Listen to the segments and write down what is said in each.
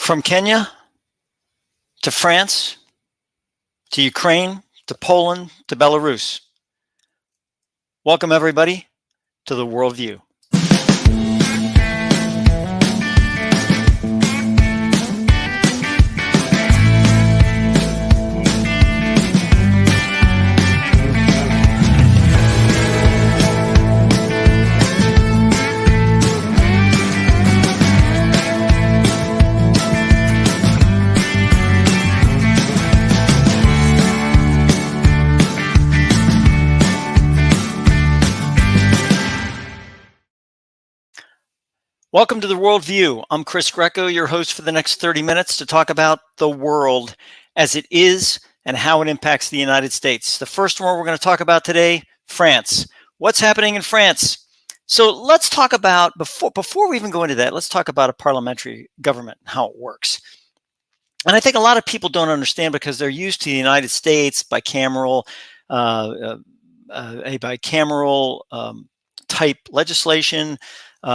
From Kenya to France to Ukraine to Poland to Belarus. Welcome, everybody, to the Worldview. Welcome to the Worldview. I'm Chris Greco, your host for the next 30 minutes to talk about the world as it is and how it impacts the United States. The first one we're going to talk about today, France. What's happening in France? So let's talk about, before we even go into that, let's talk about a parliamentary government, how it works. And I think a lot of people don't understand because they're used to the United States bicameral, a bicameral type legislation. You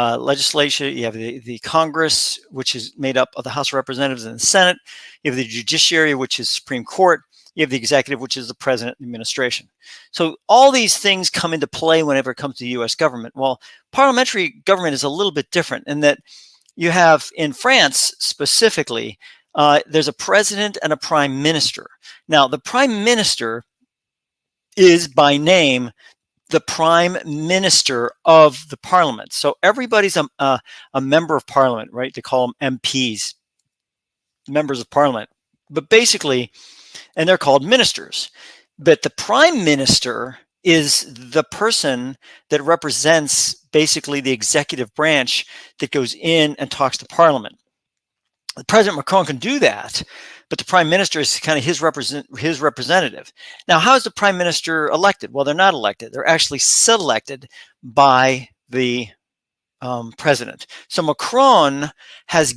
have the Congress, which is made up of the House of Representatives and the Senate. You have the judiciary, which is Supreme Court. You have the executive, which is the president and administration. So all these things come into play whenever it comes to the U.S. government. Well, parliamentary government is a little bit different in that you have, in France specifically, there's a president and a prime minister. Now, the prime minister is by name the prime minister of the parliament. So everybody's a member of parliament, right? They call them MPs, members of parliament. But basically, and they're called ministers. But the prime minister is the person that represents basically the executive branch that goes in and talks to parliament. President Macron can do that, but the prime minister is kind of his representative. Now, how is the prime minister elected? Well, they're not elected. They're actually selected by the president. So Macron has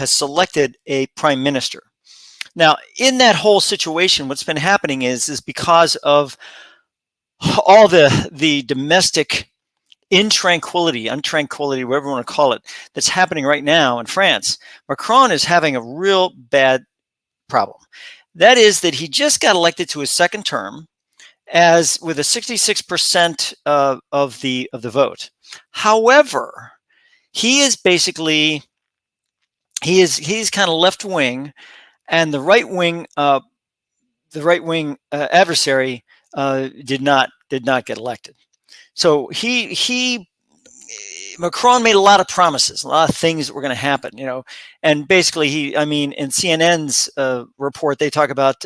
selected a prime minister. Now, in that whole situation, what's been happening is because of all the domestic untranquility, whatever you want to call it, that's happening right now in France, Macron is having a real bad problem. That is that he just got elected to his second term with a 66% of the vote. However, he's kind of left wing, and the right wing adversary did not get elected. So Macron made a lot of promises, a lot of things that were going to happen, and basically in CNN's report, they talk about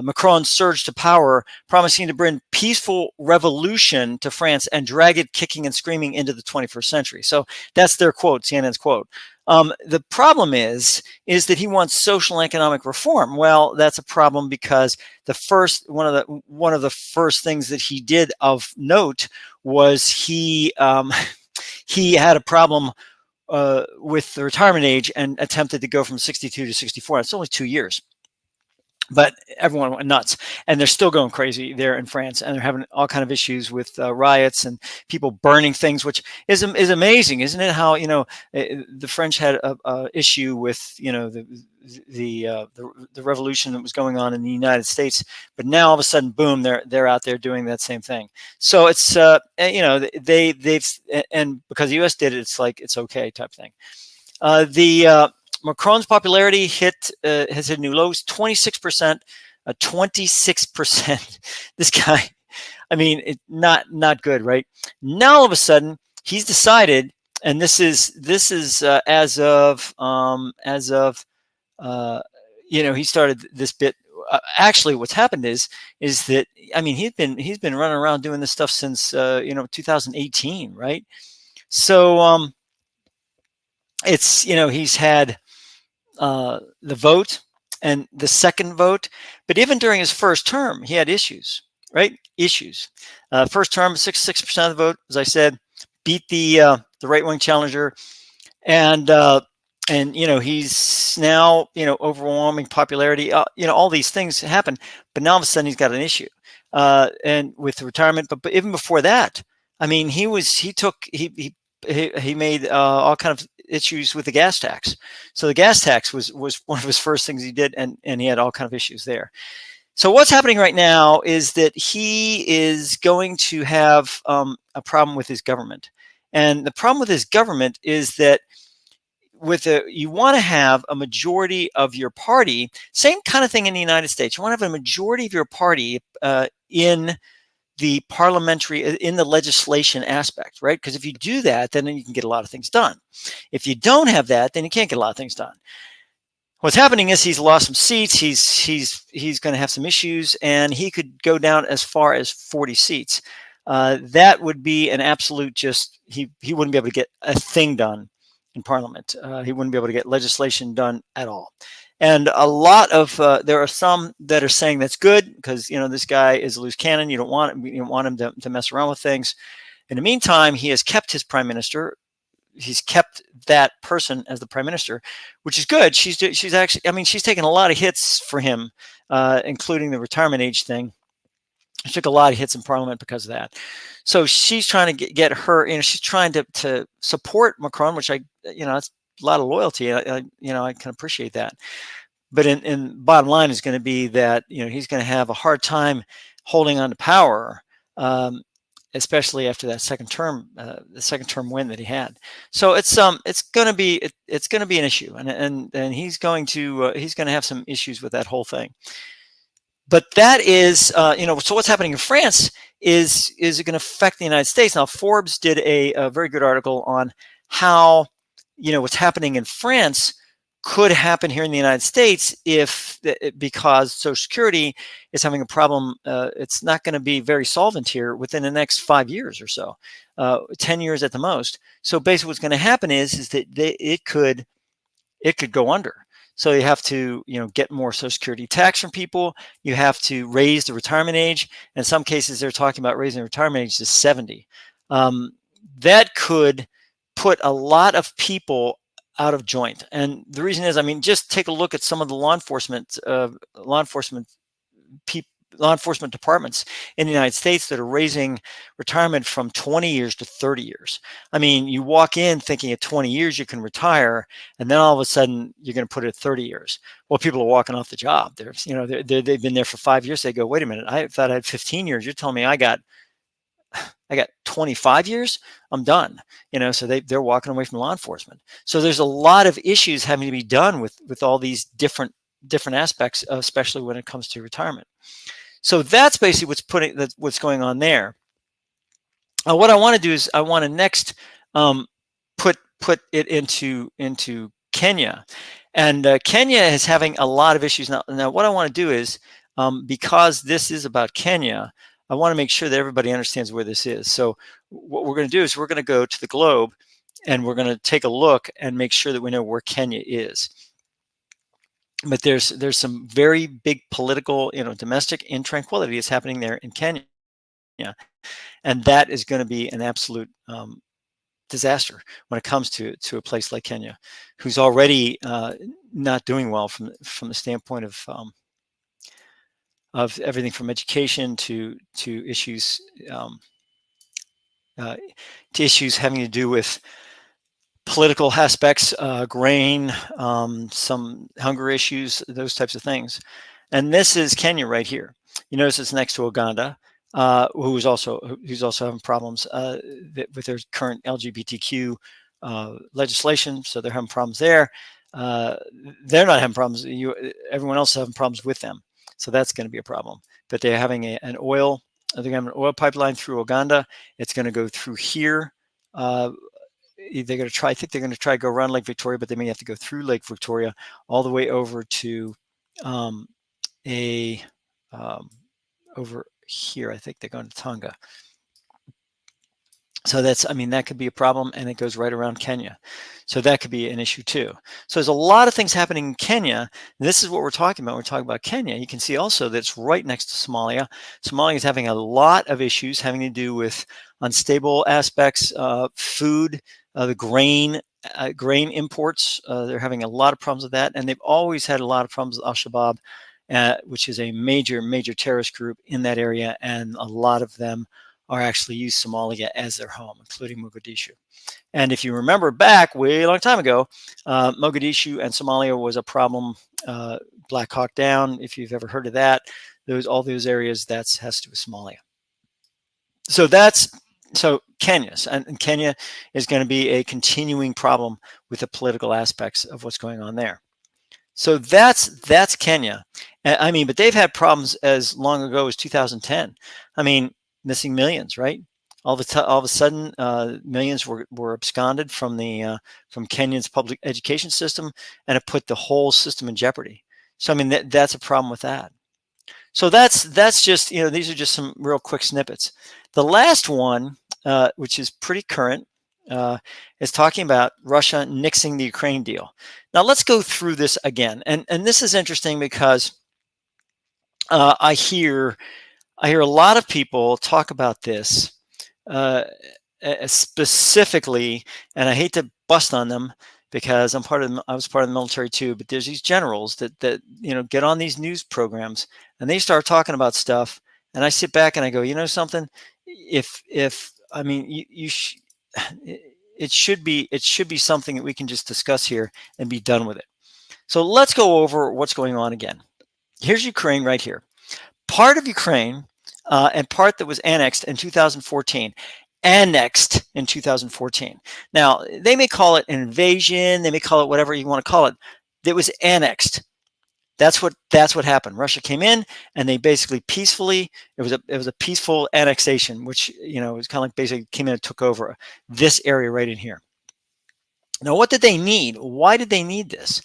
Macron's surge to power, promising to bring peaceful revolution to France and drag it kicking and screaming into the 21st century. So that's their quote, CNN's quote. The problem is that he wants social and economic reform. Well, that's a problem because one of the first things that he did of note was he had a problem with the retirement age and attempted to go from 62 to 64. It's only 2 years. But everyone went nuts, and they're still going crazy there in France, and they're having all kind of issues with riots and people burning things, which is amazing, isn't it? How the French had a issue with the revolution that was going on in the United States, but now all of a sudden, boom, they're out there doing that same thing. So it's they've and because the U.S. did it, it's like it's okay type thing. Macron's popularity has hit new lows, 26%, 26%. This guy, not good, right? Now all of a sudden he's decided, and this is as of he started this bit. Actually, what's happened is that he's been running around doing this stuff since 2018, right? So it's he's had the vote and the second vote, but even during his first term, he had issues, right? First term, 66% of the vote, as I said, beat the right-wing challenger, and he's now overwhelming popularity. All these things happen, but now all of a sudden he's got an issue, and with the retirement. But even before that, he he made all kind of issues with the gas tax. So the gas tax was one of his first things he did, and he had all kind of issues there. So what's happening right now is that he is going to have a problem with his government, and the problem with his government is that you want to have a majority of your party. Same kind of thing in the United States. You want to have a majority of your party in the parliamentary, in the legislation aspect, right? Because if you do that, then you can get a lot of things done. If you don't have that, then you can't get a lot of things done. What's happening is he's lost some seats. He's going to have some issues, and he could go down as far as 40 seats. That would be an absolute he wouldn't be able to get a thing done in Parliament. He wouldn't be able to get legislation done at all. And a lot of there are some that are saying that's good because this guy is a loose cannon. You don't want him to mess around with things. In the meantime, he has kept his prime minister. He's kept that person as the prime minister, which is good. She's actually, she's taken a lot of hits for him, including the retirement age thing. She took a lot of hits in Parliament because of that. So she's trying to get her, she's trying to support Macron, which that's a lot of loyalty. I can appreciate that. But in bottom line is going to be that he's going to have a hard time holding on to power, especially after that second term win that he had. So it's going to be an issue, and he's going to have some issues with that whole thing. But that is, so what's happening in France is it going to affect the United States? Now, Forbes did a very good article on how, what's happening in France could happen here in the United States because Social Security is having a problem. It's not going to be very solvent here within the next 5 years or so, 10 years at the most. So basically what's going to happen is that it could go under. So you have to, get more Social Security tax from people. You have to raise the retirement age. In some cases, they're talking about raising the retirement age to 70. That could put a lot of people out of joint. And the reason is, just take a look at some of the law enforcement departments in the United States that are raising retirement from 20 years to 30 years. You walk in thinking at 20 years you can retire, and then all of a sudden you're going to put it at 30 years. Well, people are walking off the job. They've been there for 5 years. They go, wait a minute, I thought I had 15 years. You're telling me I got 25 years, I'm done. So they're walking away from law enforcement. So there's a lot of issues having to be done with all these different aspects, especially when it comes to retirement. So that's basically what's going on there. What I want to do is I want to next put it into Kenya, and Kenya is having a lot of issues now. What I want to do is because this is about Kenya, I want to make sure that everybody understands where this is. So what we're going to do is we're going to go to the globe, and we're going to take a look and make sure that we know where Kenya is. But there's some very big political, domestic intranquility that's happening there in Kenya, and that is going to be an absolute disaster when it comes to a place like Kenya, who's already not doing well from the standpoint of everything from education to issues having to do with political aspects, grain, some hunger issues, those types of things. And this is Kenya right here. You notice it's next to Uganda, who's also having problems with their current LGBTQ legislation. So they're having problems there. They're not having problems. Everyone else is having problems with them. So that's going to be a problem. But they're having an oil pipeline through Uganda. It's going to go through here. They're going to try. I think they're going to try to go around Lake Victoria, but they may have to go through Lake Victoria all the way over to over here. I think they're going to Tonga. So that could be a problem, and it goes right around Kenya. So that could be an issue too. So there's a lot of things happening in Kenya. This is what we're talking about. We're talking about Kenya. You can see also that it's right next to Somalia. Somalia is having a lot of issues having to do with unstable aspects, food, the grain imports. They're having a lot of problems with that, and they've always had a lot of problems with Al-Shabaab, which is a major terrorist group in that area, and a lot of them are actually use Somalia as their home, including Mogadishu. And if you remember back way a long time ago, Mogadishu and Somalia was a problem. Black Hawk Down, if you've ever heard of that, all those areas that has to do with Somalia. So Kenya, and Kenya is going to be a continuing problem with the political aspects of what's going on there. So that's Kenya. I mean, but they've had problems as long ago as 2010. I mean, missing millions, right? All of a sudden, millions were absconded from Kenya's public education system, and it put the whole system in jeopardy. So I mean, that's a problem with that. So that's just, these are just some real quick snippets. The last one, which is pretty current, is talking about Russia nixing the Ukraine deal. Now let's go through this again, and this is interesting because I hear a lot of people talk about this specifically, and I hate to bust on them because I was part of the military too. But there's these generals that get on these news programs and they start talking about stuff, and I sit back and I go, something. If I mean it should be something that we can just discuss here and be done with it. So let's go over what's going on again. Here's Ukraine right here. Part of Ukraine and part that was annexed in 2014. Annexed in 2014. Now, they may call it an invasion. They may call it whatever you want to call it. It was annexed. That's what happened. Russia came in and they basically peacefully, it was a peaceful annexation, which, it was kind of like basically came in and took over this area right in here. Now, what did they need? Why did they need this?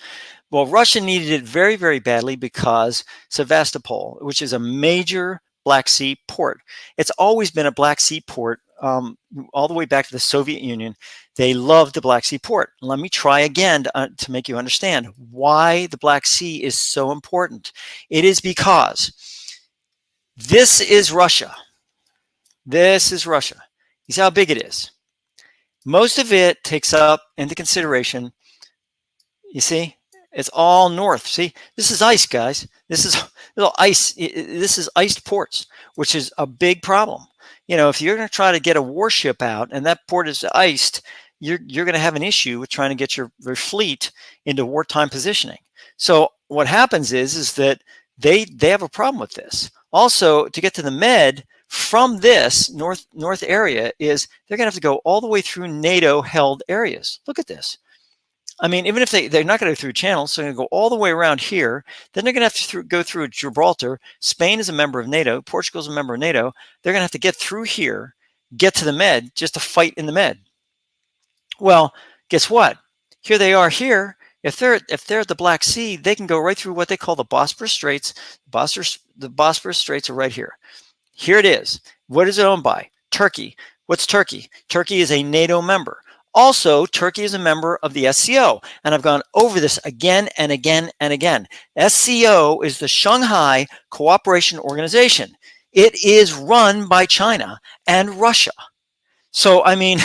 Well, Russia needed it very, very badly because Sevastopol, which is a major Black Sea port. It's always been a Black Sea port all the way back to the Soviet Union. They loved the Black Sea port. Let me try again to make you understand why the Black Sea is so important. It is because this is Russia. This is Russia. You see how big it is. Most of it takes up into consideration, you see, it's all north. See, this is ice, guys. This is ice. This is iced ports, which is a big problem. If you're going to try to get a warship out and that port is iced, you're going to have an issue with trying to get your fleet into wartime positioning. So what happens is that they have a problem with this. Also, to get to the Med from this north area is they're going to have to go all the way through NATO-held areas. Look at this. I mean, even if they're not going to go through channels, so they're going to go all the way around here. Then they're going to have to go through Gibraltar. Spain is a member of NATO. Portugal is a member of NATO. They're going to have to get through here, get to the Med, just to fight in the Med. Well, guess what? Here they are here. If they're at the Black Sea, they can go right through what they call the Bosphorus Straits. The Bosphorus Straits are right here. Here it is. What is it owned by? Turkey. What's Turkey? Turkey is a NATO member. Also, Turkey is a member of the SCO, and I've gone over this again and again and again. SCO is the Shanghai Cooperation Organization. It is run by China and Russia. So, I mean,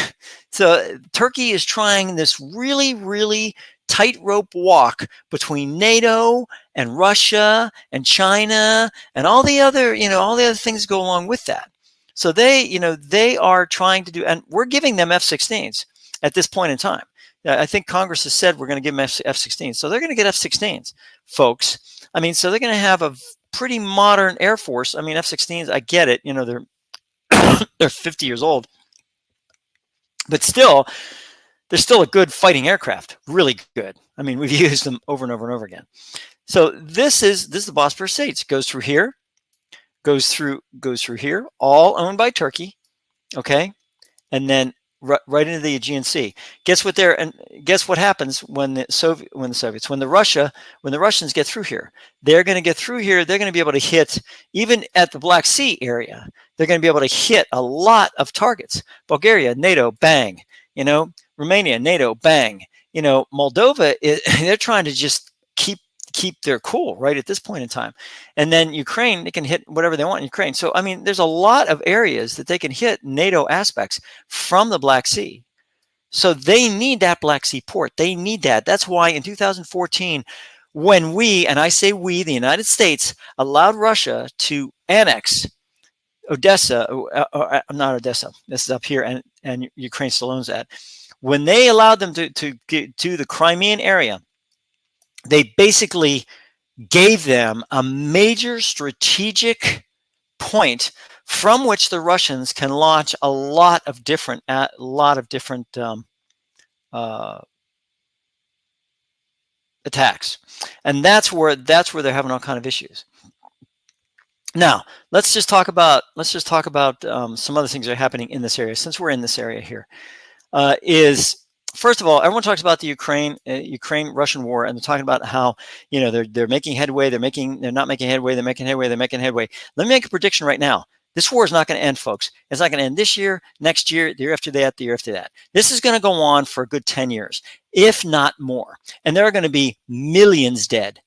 Turkey is trying this really, really tightrope walk between NATO and Russia and China and all the other things that go along with that. So they are trying to do, and we're giving them F-16s. At this point in time, I think Congress has said we're going to give them F-16s. So they're going to get F-16s, folks. I mean, so they're going to have a pretty modern Air Force. I mean, F-16s, I get it. They're 50 years old. But still, they're still a good fighting aircraft. Really good. I mean, we've used them over and over and over again. So this is the Bosphorus Straits. Goes through here, goes through here, all owned by Turkey. Okay. And then right into the Aegean Sea. Guess what happens when the Russians get through here? They're going to get through here. They're going to be able to hit, even at the Black Sea area, they're going to be able to hit a lot of targets. Bulgaria, NATO, bang. Romania, NATO, bang. Moldova, they're trying to just keep their cool right at this point in time. And then Ukraine, they can hit whatever they want in Ukraine. So, I mean, there's a lot of areas that they can hit NATO aspects from the Black Sea. So they need that Black Sea port. They need that. That's why in 2014, when we, and I say we, the United States, allowed Russia to annex Odessa, not Odessa, this is up here, and Ukraine still owns that. When they allowed them to get to the Crimean area, they basically gave them a major strategic point from which the Russians can launch a lot of different attacks, and that's where they're having all kind of issues. Now let's just talk about some other things that are happening in this area, since we're in this area here. Is first of all, everyone talks about the Ukraine-Russian war, and they're talking about how they're making headway, they're not making headway, they're making headway. Let me make a prediction right now. This war is not going to end, folks. It's not going to end this year, next year, the year after that, the year after that. This is going to go on for a good 10 years, if not more. And there are going to be millions dead,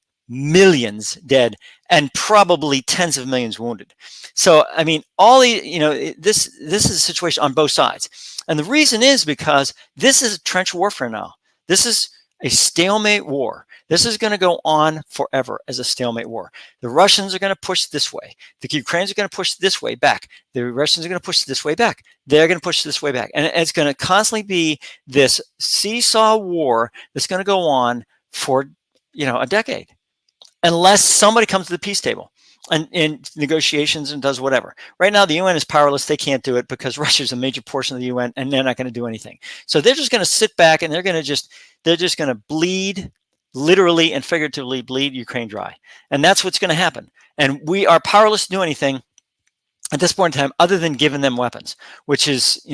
and probably tens of millions wounded. So, I mean, this is a situation on both sides. And the reason is because this is trench warfare now. This is a stalemate war. This is going to go on forever as a stalemate war. The Russians are going to push this way. The Ukrainians are going to push this way back. The Russians are going to push this way back. They're going to push this way back. And it's going to constantly be this seesaw war that's going to go on for, a decade, unless somebody comes to the peace table and in negotiations and does whatever. Right now, the UN is powerless. They can't do it because Russia's a major portion of the UN, and they're not going to do anything. So they're just going to sit back, and they're just going to bleed, literally and figuratively bleed Ukraine dry. And that's what's going to happen. And we are powerless to do anything at this point in time other than giving them weapons, which is,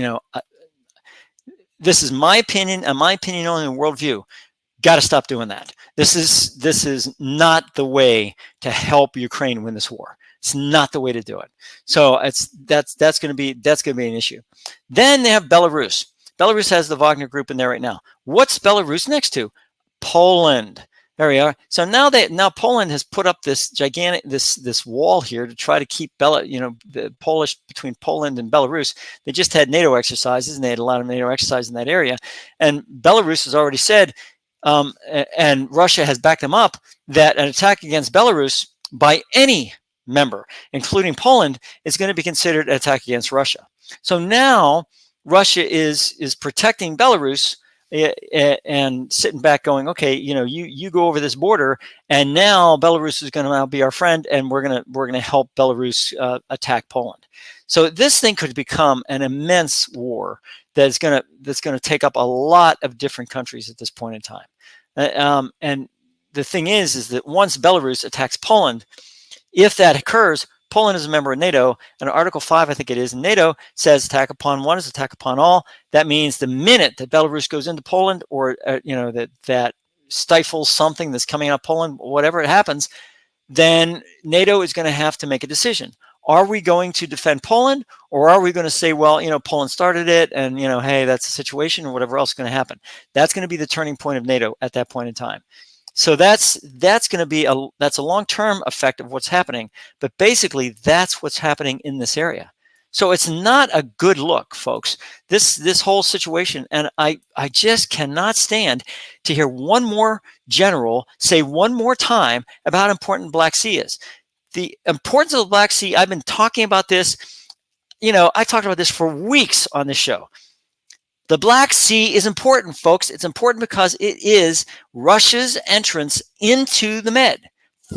this is my opinion, and my opinion only in worldview. Got to stop doing that. This is not the way to help Ukraine win this war. It's not the way to do it. So that's going to be an issue. Then they have Belarus. Belarus has the Wagner Group in there right now. What's Belarus next to? Poland. There we are. So now Poland has put up this gigantic this wall here to try to keep the Polish between Poland and Belarus. They just had NATO exercises, and they had a lot of NATO exercises in that area. And Belarus has already said, and Russia has backed them up, that an attack against Belarus by any member, including Poland, is going to be considered an attack against Russia. So now Russia is protecting Belarus and sitting back going, okay, you go over this border, and now Belarus is going to now be our friend, and we're going to help Belarus attack Poland. So this thing could become an immense war that's going to take up a lot of different countries at this point in time. And the thing is that once Belarus attacks Poland, if that occurs, Poland is a member of NATO, and Article 5, I think it is, in NATO says attack upon one is attack upon all. That means the minute that Belarus goes into Poland, or that stifles something that's coming out of Poland, whatever it happens, then NATO is going to have to make a decision. Are we going to defend Poland, or are we going to say, well, Poland started it, and hey, that's the situation, or whatever else is going to happen? That's going to be the turning point of NATO at that point in time. So that's going to be a long-term effect of what's happening, but basically that's what's happening in this area. So it's not a good look, folks. This whole situation, and I just cannot stand to hear one more general say one more time about how important Black Sea is. The importance of the Black Sea, I've been talking about this. I talked about this for weeks on this show. The Black Sea is important, folks. It's important because it is Russia's entrance into the Med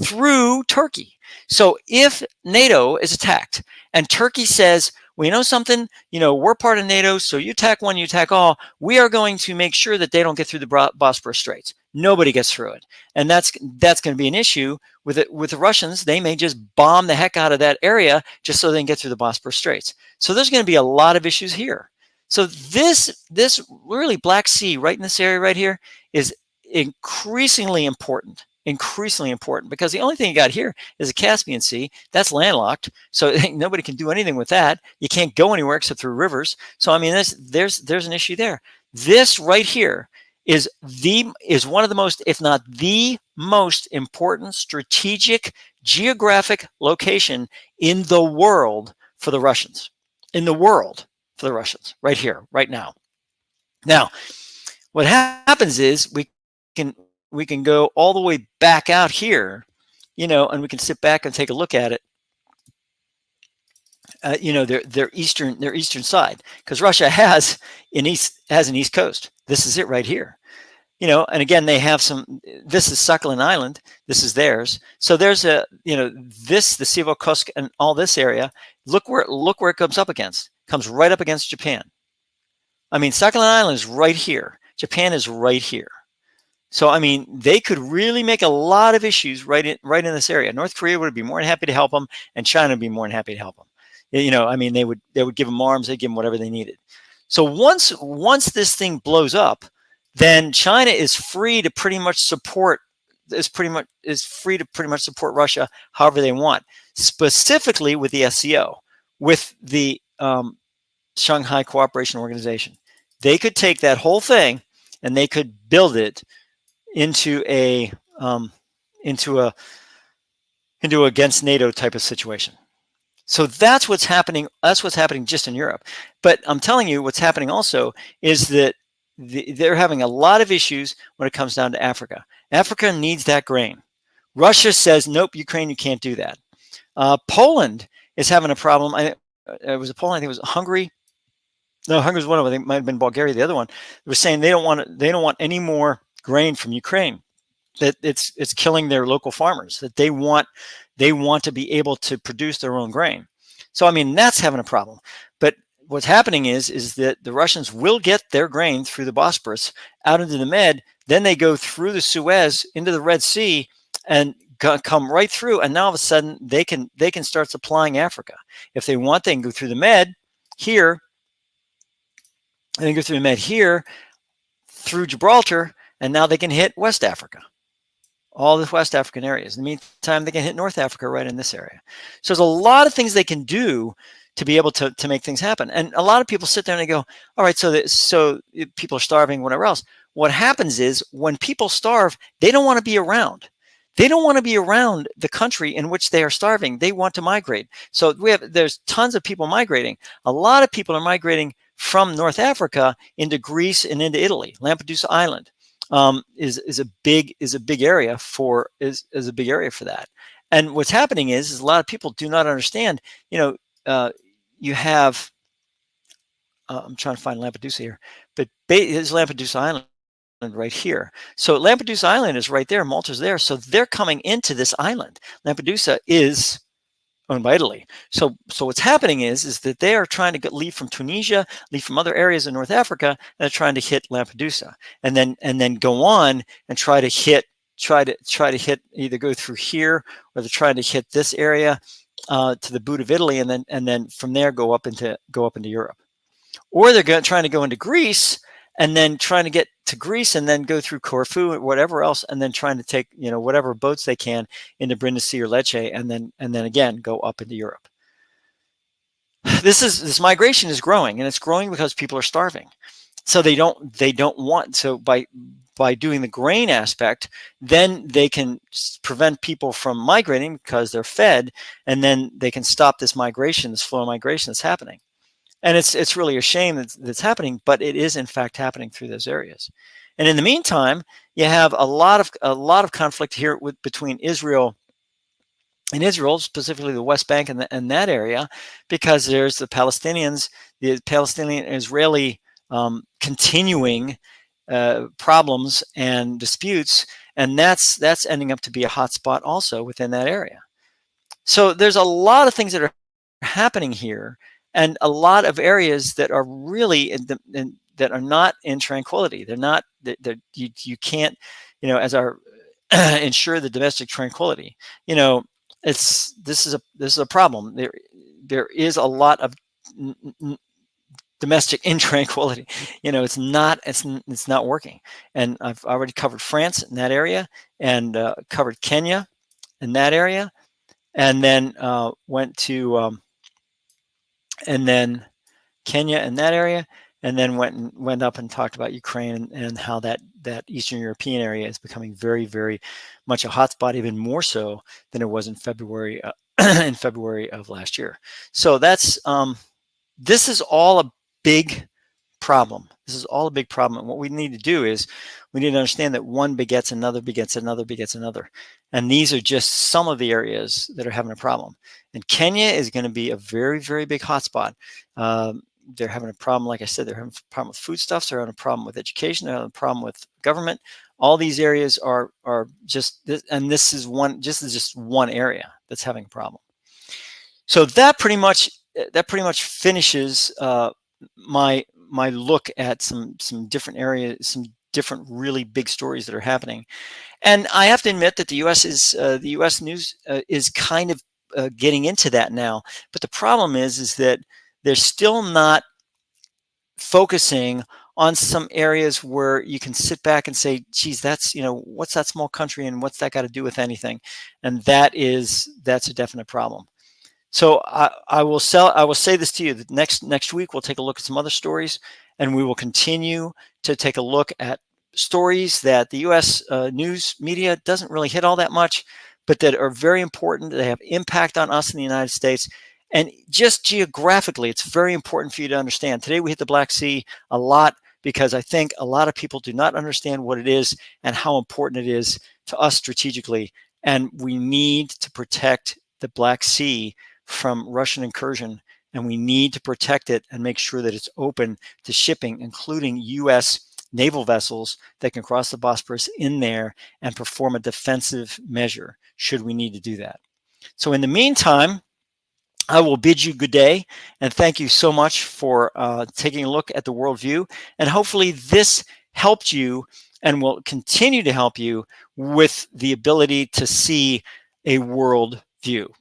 through Turkey. So if NATO is attacked and Turkey says, well, you know something, we're part of NATO, so you attack one, you attack all, we are going to make sure that they don't get through the Bosporus Straits. Nobody gets through it. And that's going to be an issue with it. With the Russians, they may just bomb the heck out of that area just so they can get through the Bosporus Straits. So there's going to be a lot of issues here. So this really Black Sea right in this area right here is increasingly important because the only thing you got here is the Caspian Sea. That's landlocked, so nobody can do anything with that. You can't go anywhere except through rivers. So I mean, there's an issue there. This right here is one of the most, if not the most important strategic geographic location in the world for the Russians. In the world. For the Russians, right here, right now. Now, what happens is we can go all the way back out here, and we can sit back and take a look at it. their eastern side, because Russia has an east coast. This is it right here. And again, they have some. This is Sakhalin Island. This is theirs. So there's the Sivakosk and all this area. Look where it comes up against. Comes right up against Japan. I mean, Sakhalin Island is right here. Japan is right here. So I mean, they could really make a lot of issues right in this area. North Korea would be more than happy to help them, and China would be more than happy to help them. I mean, they would give them arms, they'd give them whatever they needed. So once this thing blows up, then China is free to pretty much support Russia however they want, specifically with the SCO, with the Shanghai Cooperation Organization. They could take that whole thing and they could build it into a against NATO type of situation. So that's what's happening. That's what's happening just in Europe. But I'm telling you, what's happening also is that they're having a lot of issues when it comes down to Africa. Africa needs that grain. Russia says, nope, Ukraine, you can't do that. Poland is having a problem. It was Poland. I think it was Hungary. No, Hungary was one of them. I think it might have been Bulgaria. The other one was saying they don't want any more grain from Ukraine. That it's killing their local farmers. That they want to be able to produce their own grain. So I mean, that's having a problem. But what's happening is that the Russians will get their grain through the Bosporus out into the Med. Then they go through the Suez into the Red Sea and come right through. And now all of a sudden they can start supplying Africa. If they want, they can go through the Med here. They can go through the Med here through Gibraltar, and now they can hit West Africa. All the West African areas. In the meantime, they can hit North Africa right in this area. So there's a lot of things they can do to be able to make things happen. And a lot of people sit there and they go, all right, so people are starving, whatever else. What happens is when people starve, they don't want to be around. They don't want to be around the country in which they are starving. They want to migrate. So there's tons of people migrating. A lot of people are migrating from North Africa into Greece and into Italy. Lampedusa Island is a big area for that. And what's happening is a lot of people do not understand. You have I'm trying to find Lampedusa here, but it's Lampedusa Island right here. So Lampedusa Island is right there. Malta's there. So they're coming into this island. Lampedusa is owned by Italy. So what's happening is that they are trying to leave from Tunisia, leave from other areas in North Africa, and they're trying to hit Lampedusa, and then go on and try to hit either go through here, or they're trying to hit this area to the boot of Italy, and then from there go up into Europe, or they're trying to go into Greece and then trying to get to Greece and then go through Corfu or whatever else, and then trying to take whatever boats they can into Brindisi or Lecce, and then again go up into Europe. This migration is growing, and it's growing because people are starving. So they don't want, so by doing the grain aspect, then they can prevent people from migrating because they're fed, and then they can stop this migration, this flow of migration that's happening. And it's really a shame that's happening, but it is in fact happening through those areas. And in the meantime, you have a lot of conflict here between Israel and Israel, specifically the West Bank and that area, because there's the Palestinians, the Palestinian-Israeli continuing problems and disputes, and that's ending up to be a hot spot also within that area. So there's a lot of things that are happening here, and a lot of areas that are really that are not in tranquility. They're not. You can't, as our ensure the domestic tranquility. This is a problem. There is a lot of domestic intranquility. It's not working. And I've already covered France in that area, and covered Kenya in that area, and then went to and then Kenya in that area, and then went up and talked about Ukraine and how that Eastern European area is becoming very, very much a hotspot, even more so than it was in February of last year. So that's this is all a big problem. This is all a big problem. And what we need to do is we need to understand that one begets another, begets another, begets another. And these are just some of the areas that are having a problem. And Kenya is going to be a very, very big hotspot. They're having a problem, like I said, they're having a problem with foodstuffs, they're having a problem with education, they're having a problem with government. All these areas are just this, and this is just one area that's having a problem. So that pretty much finishes my look at some different areas, some different really big stories that are happening. And I have to admit that the U.S. news is kind of getting into that now. But the problem is that they're still not focusing on some areas where you can sit back and say, geez, that's, what's that small country and what's that got to do with anything? And that's a definite problem. So I will say this to you, that next week we'll take a look at some other stories, and we will continue to take a look at stories that the U.S. News media doesn't really hit all that much, but that are very important. They have impact on us in the United States. And just geographically, it's very important for you to understand. Today we hit the Black Sea a lot because I think a lot of people do not understand what it is and how important it is to us strategically. And we need to protect the Black Sea from Russian incursion, and we need to protect it and make sure that it's open to shipping, including U.S. naval vessels that can cross the Bosporus in there and perform a defensive measure should we need to do that. So in the meantime, I will bid you good day, and thank you so much for taking a look at the worldview. And hopefully this helped you and will continue to help you with the ability to see a world view.